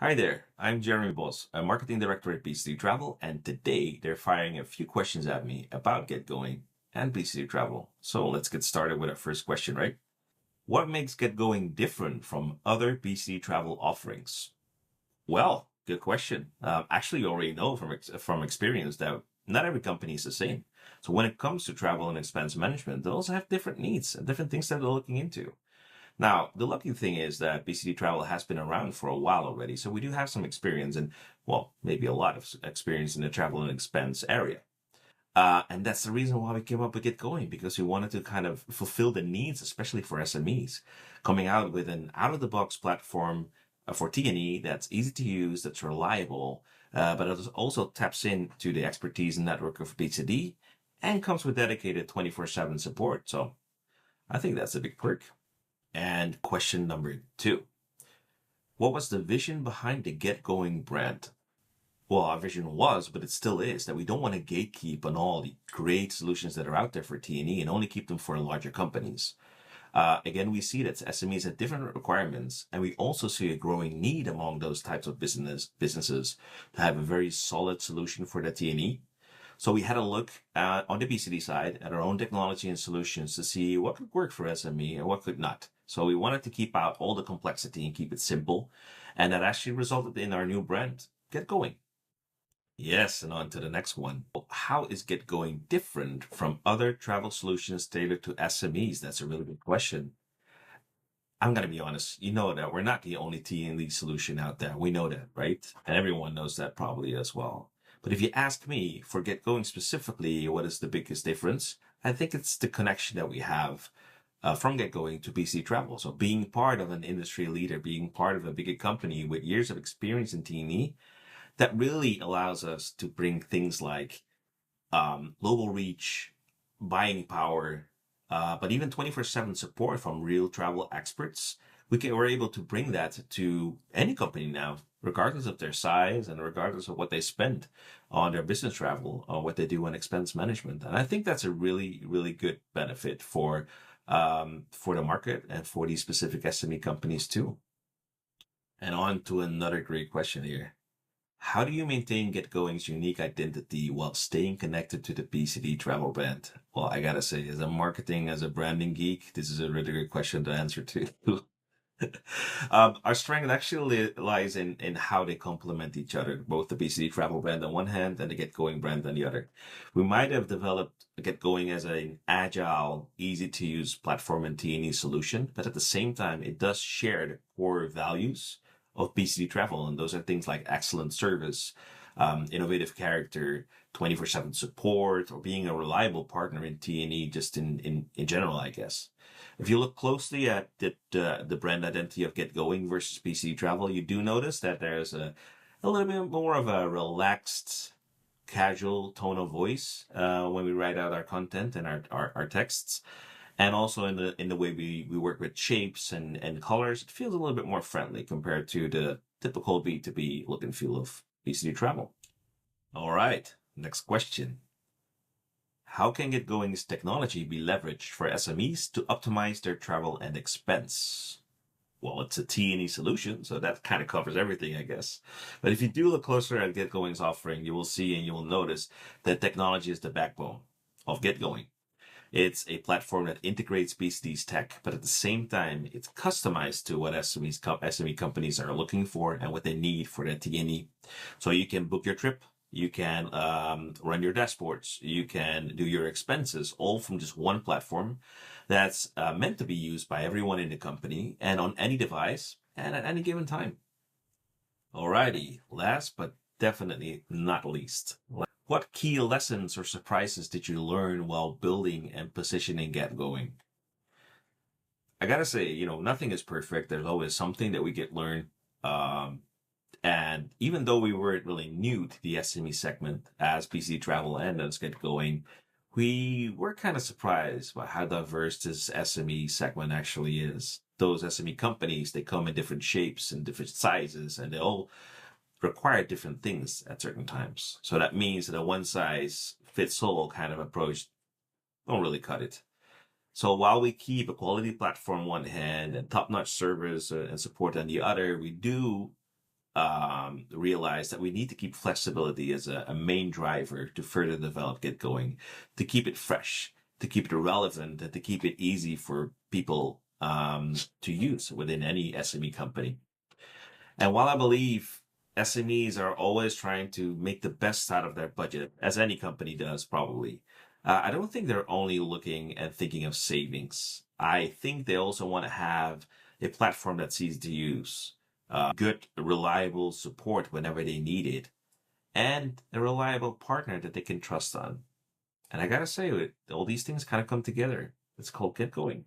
Hi there, I'm Jeremy Bos, a Marketing Director at BCD Travel, and today they're firing a few questions at me about GetGoing and BCD Travel. So let's get started with our first question, right? What makes GetGoing different from other BCD Travel offerings? Well, good question. Actually, you already know from experience that not every company is the same. So when it comes to travel and expense management, they also have different needs and different things that they're looking into. Now, the lucky thing is that BCD Travel has been around for a while already, so we do have some experience and, well, maybe a lot of experience in the travel and expense area. And that's the reason why we came up with Get Going, because we wanted to kind of fulfill the needs, especially for SMEs, coming out with an out-of-the-box platform for T&E that's easy to use, that's reliable, but it also taps into the expertise and network of BCD and comes with dedicated 24/7 support. So I think that's a big perk. And question number two. What was the vision behind the Get Going brand? Well, our vision was, but it still is, that we don't want to gatekeep on all the great solutions that are out there for T&E and only keep them for larger companies. Again, we see that SMEs have different requirements, and we also see a growing need among those types of businesses to have a very solid solution for the T&E. So we had a look on the BCD side at our own technology and solutions to see what could work for SME and what could not. So we wanted to keep out all the complexity and keep it simple. And that actually resulted in our new brand, Get Going. Yes, and on to the next one. How is Get Going different from other travel solutions tailored to SMEs? That's a really good question. I'm going to be honest, you know that we're not the only T&D solution out there. We know that, right? And everyone knows that probably as well. But if you ask me for Get Going specifically, what is the biggest difference? I think it's the connection that we have from Get Going to BC Travel. So being part of an industry leader, being part of a bigger company with years of experience in T&E, that really allows us to bring things like global reach, buying power, but even 24/7 support from real travel experts. We're able to bring that to any company now, regardless of their size and regardless of what they spend on their business travel or what they do on expense management. And I think that's a really, really good benefit for the market and for these specific SME companies too. And on to another great question here. How do you maintain GetGoing's unique identity while staying connected to the BCD travel brand? Well, I gotta say, as a branding geek, this is a really good question to answer too. Our strength actually lies in how they complement each other, both the BCD travel brand on one hand and the GetGoing brand on the other. We might have developed GetGoing as an agile, easy to use platform and T&E solution, but at the same time, it does share the core values of BCD travel. And those are things like excellent service, innovative character, 24/7 support, or being a reliable partner in T&E just in general, I guess. If you look closely at the brand identity of GetGoing versus BCD Travel, you do notice that there's a little bit more of a relaxed, casual tone of voice when we write out our content and our texts. And also in the way we work with shapes and colors, it feels a little bit more friendly compared to the typical B2B look and feel of BCD Travel. All right, next question. How can GetGoing's technology be leveraged for SMEs to optimize their travel and expense? Well, it's a T&E solution, so that kind of covers everything, I guess. But if you do look closer at GetGoing's offering, you will see and you will notice that technology is the backbone of GetGoing. It's a platform that integrates BCD's tech, but at the same time, it's customized to what SME companies are looking for and what they need for their T&E. So you can book your trip, you can run your dashboards, you can do your expenses, all from just one platform that's meant to be used by everyone in the company and on any device and at any given time. Alrighty, last but definitely not least. What key lessons or surprises did you learn while building and positioning GetGoing? I gotta say, nothing is perfect. There's always something that we get learn. Um, and even though we weren't really new to the SME segment as PC Travel and Let's Get Going, we were kind of surprised by how diverse this SME segment actually is. Those SME companies, they come in different shapes and different sizes, and they all require different things at certain times. So that means that a one size fits all kind of approach don't really cut it. So while we keep a quality platform on one hand and top-notch service and support on the other, we do realized that we need to keep flexibility as a main driver to further develop GetGoing, to keep it fresh, to keep it relevant, and to keep it easy for people to use within any SME company. And while I believe SMEs are always trying to make the best out of their budget, as any company does probably, I don't think they're only looking and thinking of savings. I think they also want to have a platform that's easy to use, good, reliable support whenever they need it, and a reliable partner that they can trust on. And I gotta say, all these things kind of come together. It's called GetGoing.